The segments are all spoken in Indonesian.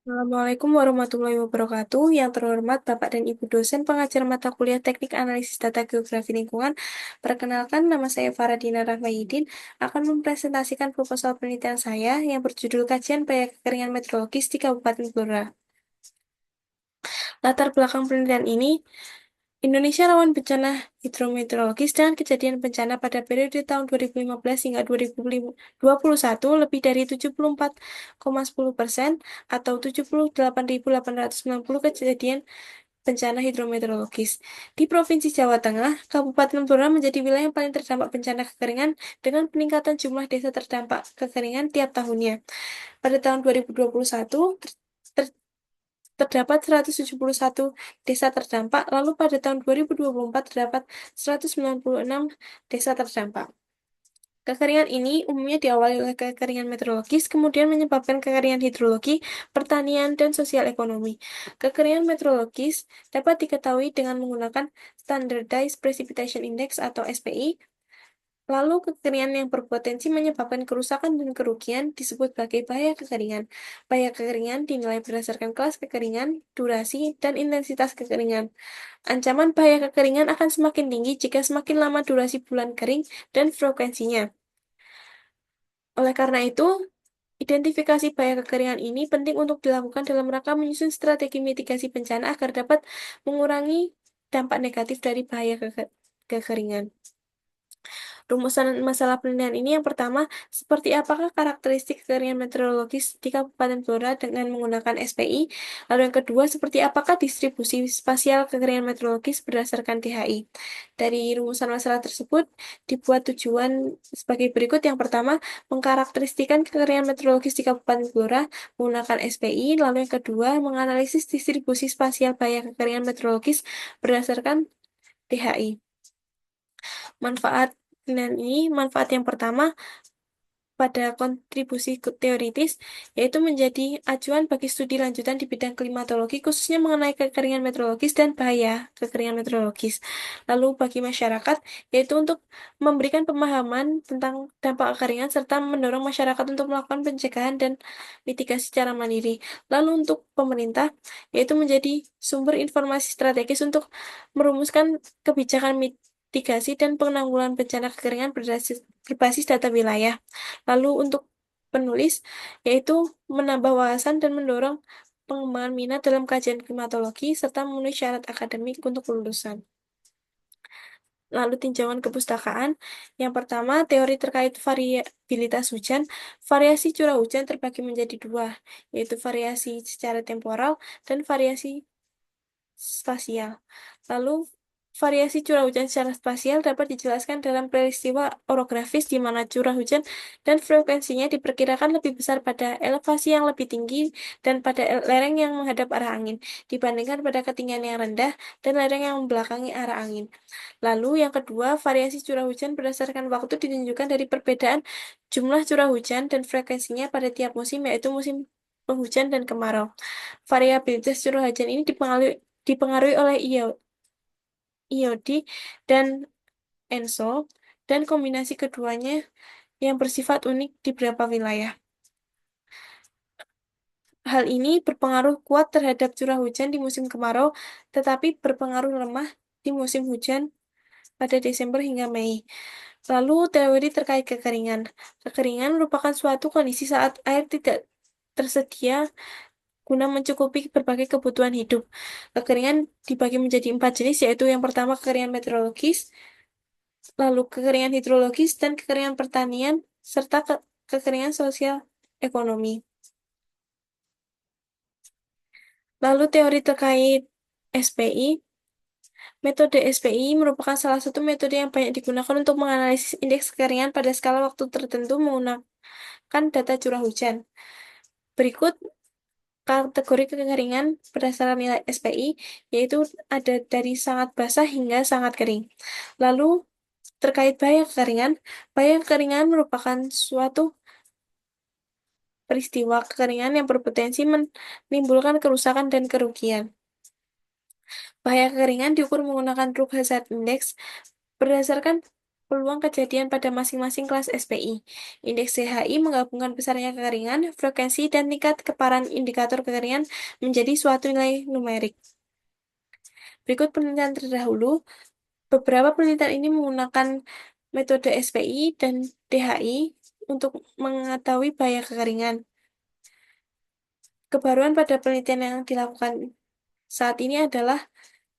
Assalamualaikum warahmatullahi wabarakatuh. Yang terhormat Bapak dan Ibu dosen pengajar mata kuliah Teknik Analisis Data Geografi Lingkungan. Perkenalkan, nama saya Faradina Rahmayidin akan mempresentasikan proposal penelitian saya yang berjudul Kajian Bahaya Kekeringan Meteorologis di Kabupaten Blora. Latar belakang penelitian ini, Indonesia rawan bencana hidrometeorologis dengan kejadian bencana pada periode tahun 2015 hingga 2021 lebih dari 74,10% atau 78.890 kejadian bencana hidrometeorologis. Di Provinsi Jawa Tengah, Kabupaten Blora menjadi wilayah yang paling terdampak bencana kekeringan dengan peningkatan jumlah desa terdampak kekeringan tiap tahunnya. Pada tahun 2021, ter- terdapat 171 desa terdampak, lalu pada tahun 2024 terdapat 196 desa terdampak. Kekeringan ini umumnya diawali oleh kekeringan meteorologis, kemudian menyebabkan kekeringan hidrologi, pertanian, dan sosial ekonomi. Kekeringan meteorologis dapat diketahui dengan menggunakan Standardized Precipitation Index atau SPI. Lalu, kekeringan yang berpotensi menyebabkan kerusakan dan kerugian disebut sebagai bahaya kekeringan. Bahaya kekeringan dinilai berdasarkan kelas kekeringan, durasi, dan intensitas kekeringan. Ancaman bahaya kekeringan akan semakin tinggi jika semakin lama durasi bulan kering dan frekuensinya. Oleh karena itu, identifikasi bahaya kekeringan ini penting untuk dilakukan dalam rangka menyusun strategi mitigasi bencana agar dapat mengurangi dampak negatif dari bahaya kekeringan. Rumusan masalah penilaian ini yang pertama, seperti apakah karakteristik kekeringan meteorologis di Kabupaten Blora dengan menggunakan SPI? Lalu yang kedua, seperti apakah distribusi spasial kekeringan meteorologis berdasarkan THI? Dari rumusan masalah tersebut dibuat tujuan sebagai berikut. Yang pertama, mengkarakteristikan kekeringan meteorologis di Kabupaten Blora menggunakan SPI. Lalu yang kedua, menganalisis distribusi spasial bahaya kekeringan meteorologis berdasarkan THI. Manfaat penilaian ini, manfaat yang pertama pada kontribusi teoritis, yaitu menjadi acuan bagi studi lanjutan di bidang klimatologi, khususnya mengenai kekeringan meteorologis dan bahaya kekeringan meteorologis. Lalu bagi masyarakat, yaitu untuk memberikan pemahaman tentang dampak kekeringan, serta mendorong masyarakat untuk melakukan pencegahan dan mitigasi secara mandiri. Lalu untuk pemerintah, yaitu menjadi sumber informasi strategis untuk merumuskan kebijakan mitigasi dan penanggulangan bencana kekeringan berbasis data wilayah. Lalu untuk penulis, yaitu menambah wawasan dan mendorong pengembangan minat dalam kajian klimatologi serta memenuhi syarat akademik untuk kelulusan. Lalu tinjauan kepustakaan. Yang pertama, teori terkait variabilitas hujan. Variasi curah hujan terbagi menjadi dua, yaitu variasi secara temporal dan variasi spasial. Lalu, variasi curah hujan secara spasial dapat dijelaskan dalam peristiwa orografis di mana curah hujan dan frekuensinya diperkirakan lebih besar pada elevasi yang lebih tinggi dan pada lereng yang menghadap arah angin dibandingkan pada ketinggian yang rendah dan lereng yang membelakangi arah angin. Lalu, yang kedua, variasi curah hujan berdasarkan waktu ditunjukkan dari perbedaan jumlah curah hujan dan frekuensinya pada tiap musim, yaitu musim penghujan dan kemarau. Variabilitas curah hujan ini dipengaruhi oleh IOD dan ENSO, dan kombinasi keduanya yang bersifat unik di beberapa wilayah. Hal ini berpengaruh kuat terhadap curah hujan di musim kemarau, tetapi berpengaruh lemah di musim hujan pada Desember hingga Mei. Lalu, teori terkait kekeringan. Kekeringan merupakan suatu kondisi saat air tidak tersedia guna mencukupi berbagai kebutuhan hidup. Kekeringan dibagi menjadi empat jenis, yaitu yang pertama kekeringan meteorologis, lalu kekeringan hidrologis dan kekeringan pertanian, serta kekeringan sosial ekonomi. Lalu teori terkait SPI. Metode SPI merupakan salah satu metode yang banyak digunakan untuk menganalisis indeks kekeringan pada skala waktu tertentu menggunakan data curah hujan. Berikut kategori kekeringan berdasarkan nilai SPI, yaitu ada dari sangat basah hingga sangat kering. Lalu, terkait bahaya kekeringan merupakan suatu peristiwa kekeringan yang berpotensi menimbulkan kerusakan dan kerugian. Bahaya kekeringan diukur menggunakan Rook Hazard Index berdasarkan peluang kejadian pada masing-masing kelas SPI. Indeks CHI menggabungkan besarnya kekeringan, frekuensi, dan tingkat keparahan indikator kekeringan menjadi suatu nilai numerik. Berikut penelitian terdahulu. Beberapa penelitian ini menggunakan metode SPI dan DHI untuk mengetahui bahaya kekeringan. Kebaruan pada penelitian yang dilakukan saat ini adalah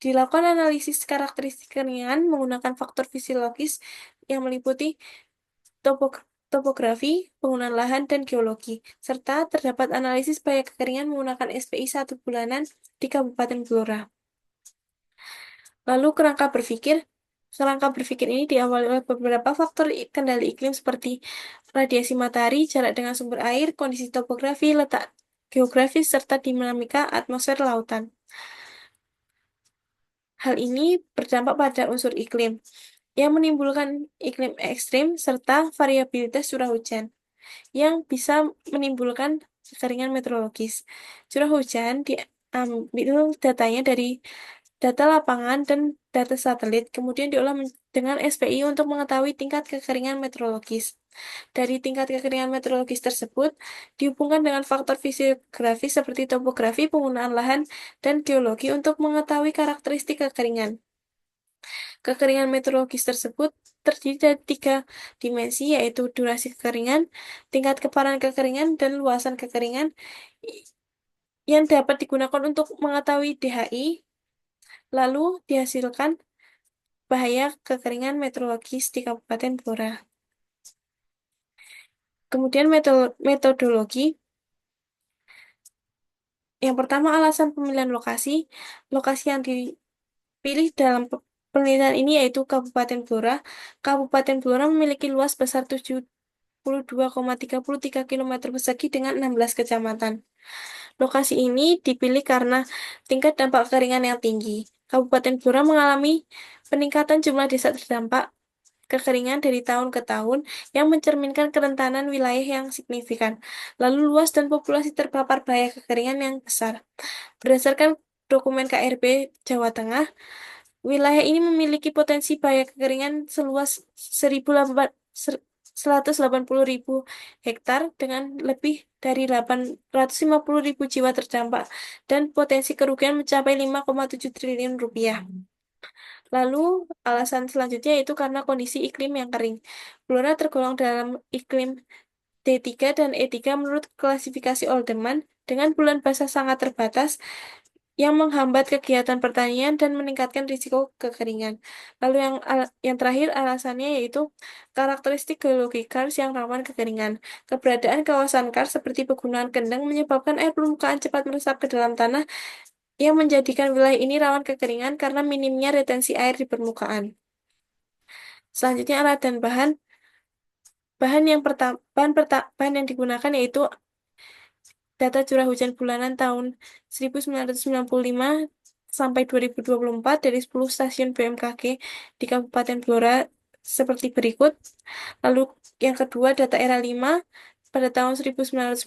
dilakukan analisis karakteristik kekeringan menggunakan faktor fisiologis yang meliputi topografi, penggunaan lahan, dan geologi, serta terdapat analisis bahaya kekeringan menggunakan SPI 1 bulanan di Kabupaten Blora. Lalu kerangka berpikir ini diawali oleh beberapa faktor kendali iklim seperti radiasi matahari, jarak dengan sumber air, kondisi topografi, letak geografis, serta dinamika atmosfer lautan. Hal ini berdampak pada unsur iklim, yang menimbulkan iklim ekstrim serta variabilitas curah hujan, yang bisa menimbulkan kekeringan meteorologis. Curah hujan diambil datanya dari data lapangan dan data satelit, kemudian diolah dengan SPI untuk mengetahui tingkat kekeringan meteorologis. Dari tingkat kekeringan meteorologis tersebut, dihubungkan dengan faktor fisiografis seperti topografi, penggunaan lahan, dan geologi untuk mengetahui karakteristik kekeringan. Kekeringan meteorologis tersebut terdiri dari 3 dimensi, yaitu durasi kekeringan, tingkat keparahan kekeringan, dan luasan kekeringan yang dapat digunakan untuk mengetahui DHI, lalu dihasilkan bahaya kekeringan meteorologis di Kabupaten Blora. Kemudian metodologi. Yang pertama, alasan pemilihan lokasi. Lokasi yang dipilih dalam penelitian ini yaitu Kabupaten Blora. Kabupaten Blora memiliki luas besar 72,33 km persegi dengan 16 kecamatan. Lokasi ini dipilih karena tingkat dampak kekeringan yang tinggi. Kabupaten Blora mengalami peningkatan jumlah desa terdampak kekeringan dari tahun ke tahun yang mencerminkan kerentanan wilayah yang signifikan, lalu luas dan populasi terpapar bahaya kekeringan yang besar. Berdasarkan dokumen KRB Jawa Tengah, wilayah ini memiliki potensi bahaya kekeringan seluas 180.000 hektar dengan lebih dari 850.000 jiwa terdampak dan potensi kerugian mencapai 5,7 triliun rupiah. Lalu, alasan selanjutnya yaitu karena kondisi iklim yang kering. Blora tergolong dalam iklim D3 dan E3 menurut klasifikasi Olderman dengan bulan basah sangat terbatas yang menghambat kegiatan pertanian dan meningkatkan risiko kekeringan. Lalu yang terakhir alasannya yaitu karakteristik geologi kars yang rawan kekeringan. Keberadaan kawasan kars seperti pegunungan kendeng menyebabkan air permukaan cepat meresap ke dalam tanah yang menjadikan wilayah ini rawan kekeringan karena minimnya retensi air di permukaan. Selanjutnya alat dan bahan. Bahan yang digunakan yaitu data curah hujan bulanan tahun 1995 sampai 2024 dari 10 stasiun BMKG di Kabupaten Blora seperti berikut. Lalu yang kedua data era 5 pada tahun 1995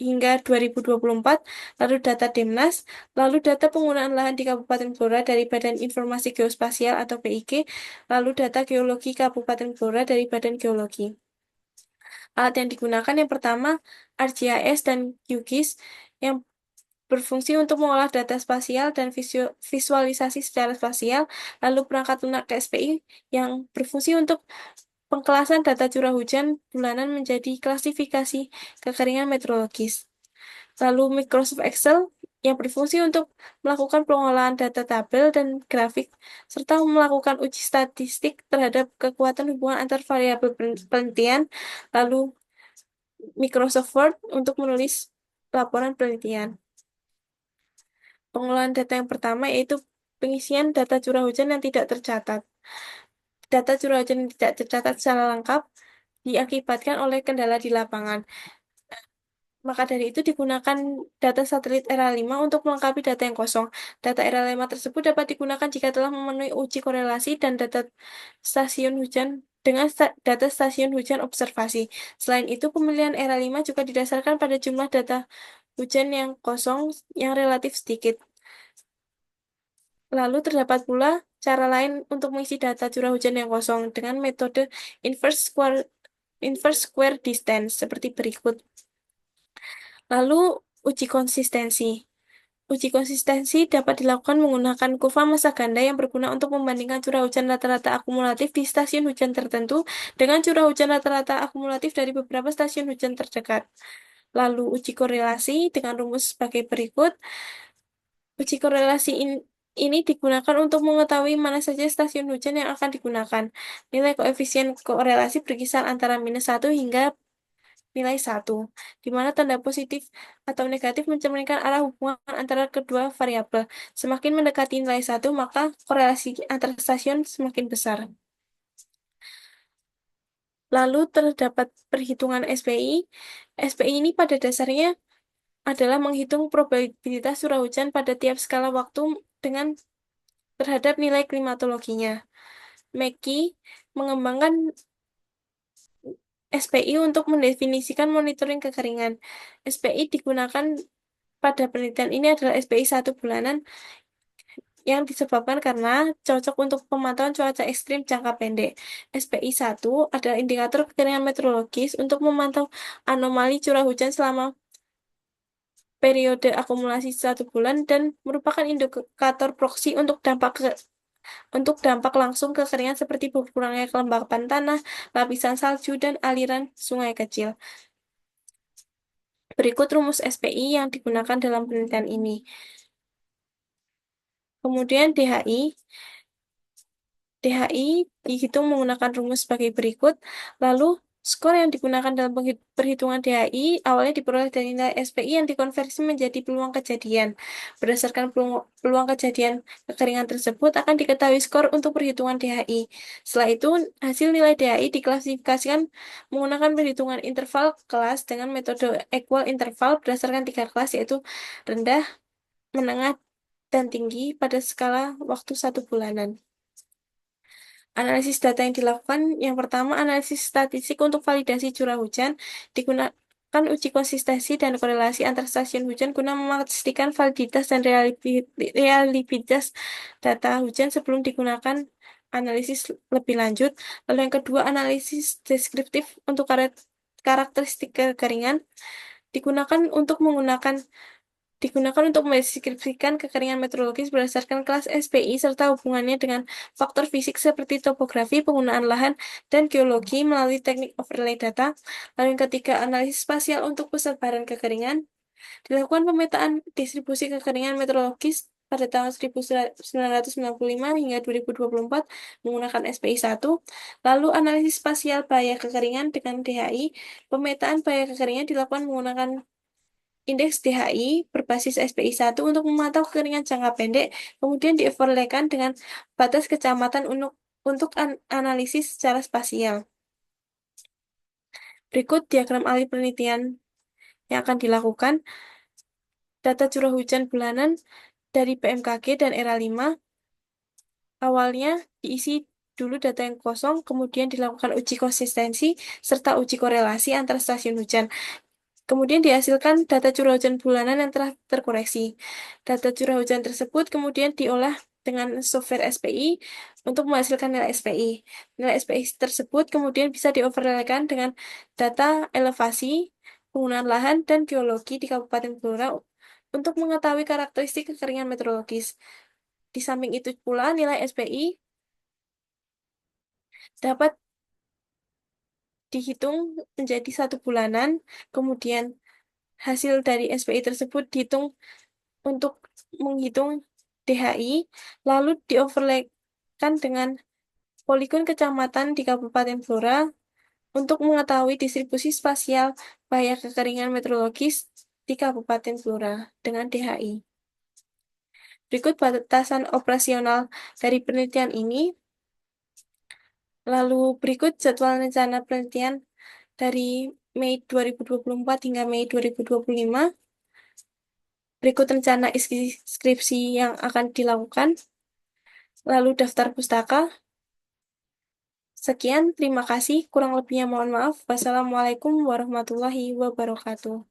hingga 2024, lalu data Demnas, lalu data penggunaan lahan di Kabupaten Blora dari Badan Informasi Geospasial atau BIG, lalu data geologi Kabupaten Blora dari Badan Geologi. Alat yang digunakan yang pertama ArcGIS dan QGIS yang berfungsi untuk mengolah data spasial dan visualisasi secara spasial, lalu perangkat lunak KSPI yang berfungsi untuk pengkelasan data curah hujan bulanan menjadi klasifikasi kekeringan meteorologis. Lalu Microsoft Excel yang berfungsi untuk melakukan pengolahan data tabel dan grafik, serta melakukan uji statistik terhadap kekuatan hubungan antar variabel penelitian, lalu Microsoft Word untuk menulis laporan penelitian. Pengolahan data yang pertama yaitu pengisian data curah hujan yang tidak tercatat. Data curah hujan yang tidak tercatat secara lengkap diakibatkan oleh kendala di lapangan. Maka dari itu digunakan data satelit era 5 untuk melengkapi data yang kosong. Data era 5 tersebut dapat digunakan jika telah memenuhi uji korelasi dan data stasiun hujan dengan data stasiun hujan observasi. Selain itu, pemilihan era 5 juga didasarkan pada jumlah data hujan yang kosong yang relatif sedikit. Lalu terdapat pula cara lain untuk mengisi data curah hujan yang kosong dengan metode inverse square distance seperti berikut. Lalu uji konsistensi. Uji konsistensi dapat dilakukan menggunakan kurva massa ganda yang berguna untuk membandingkan curah hujan rata-rata akumulatif di stasiun hujan tertentu dengan curah hujan rata-rata akumulatif dari beberapa stasiun hujan terdekat. Lalu uji korelasi dengan rumus sebagai berikut. Uji korelasi ini digunakan untuk mengetahui mana saja stasiun hujan yang akan digunakan. Nilai koefisien korelasi berkisar antara -1 hingga nilai 1, di mana tanda positif atau negatif mencerminkan arah hubungan antara kedua variabel. Semakin mendekati nilai 1, maka korelasi antar stasiun semakin besar. Lalu terdapat perhitungan SPI. SPI ini pada dasarnya adalah menghitung probabilitas curah hujan pada tiap skala waktu dengan terhadap nilai klimatologinya. Mackey mengembangkan SPI untuk mendefinisikan monitoring kekeringan. SPI digunakan pada penelitian ini adalah SPI 1 bulanan yang disebabkan karena cocok untuk pemantauan cuaca ekstrim jangka pendek. SPI 1 adalah indikator kekeringan meteorologis untuk memantau anomali curah hujan selama periode akumulasi 1 bulan dan merupakan indikator proksi untuk dampak langsung kekeringan seperti berkurangnya kelembapan tanah, lapisan salju, dan aliran sungai kecil. Berikut rumus SPI yang digunakan dalam penelitian ini. Kemudian DHI dihitung menggunakan rumus sebagai berikut. Lalu, skor yang digunakan dalam perhitungan DHI awalnya diperoleh dari nilai SPI yang dikonversi menjadi peluang kejadian. Berdasarkan peluang kejadian kekeringan tersebut akan diketahui skor untuk perhitungan DHI. Setelah itu, hasil nilai DHI diklasifikasikan menggunakan perhitungan interval kelas dengan metode equal interval berdasarkan 3 kelas, yaitu rendah, menengah, dan tinggi pada skala waktu 1 bulanan. Analisis data yang dilakukan, yang pertama, analisis statistik untuk validasi curah hujan, digunakan uji konsistensi dan korelasi antar stasiun hujan guna memastikan validitas dan reliabilitas data hujan sebelum digunakan analisis lebih lanjut. Lalu yang kedua, analisis deskriptif untuk karakteristik kekeringan, digunakan untuk menggunakan digunakan untuk mendeskripsikan kekeringan meteorologis berdasarkan kelas SPI serta hubungannya dengan faktor fisik seperti topografi, penggunaan lahan, dan geologi melalui teknik overlay data. Lalu yang ketiga, analisis spasial untuk persebaran kekeringan. Dilakukan pemetaan distribusi kekeringan meteorologis pada tahun 1995 hingga 2024 menggunakan SPI 1. Lalu analisis spasial bahaya kekeringan dengan DHI. Pemetaan bahaya kekeringan dilakukan menggunakan indeks DHI berbasis SPI 1 untuk memantau kekeringan jangka pendek, kemudian dioverlaykan dengan batas kecamatan untuk analisis secara spasial. Berikut diagram alih penelitian yang akan dilakukan. Data curah hujan bulanan dari BMKG dan era 5. Awalnya diisi dulu data yang kosong, kemudian dilakukan uji konsistensi serta uji korelasi antar stasiun hujan. Kemudian dihasilkan data curah hujan bulanan yang telah terkoreksi. Data curah hujan tersebut kemudian diolah dengan software SPI untuk menghasilkan nilai SPI. Nilai SPI tersebut kemudian bisa dioverlaykan dengan data elevasi, penggunaan lahan, dan geologi di Kabupaten Blora untuk mengetahui karakteristik kekeringan meteorologis. Di samping itu pula, nilai SPI dapat dihitung menjadi 1 bulanan, kemudian hasil dari SPI tersebut dihitung untuk menghitung DHI, lalu dioverlaykan dengan poligon kecamatan di Kabupaten Blora untuk mengetahui distribusi spasial bahaya kekeringan meteorologis di Kabupaten Blora dengan DHI. Berikut batasan operasional dari penelitian ini. Lalu berikut jadwal rencana penelitian dari Mei 2024 hingga Mei 2025. Berikut rencana skripsi yang akan dilakukan. Lalu daftar pustaka. Sekian, terima kasih. Kurang lebihnya mohon maaf. Wassalamualaikum warahmatullahi wabarakatuh.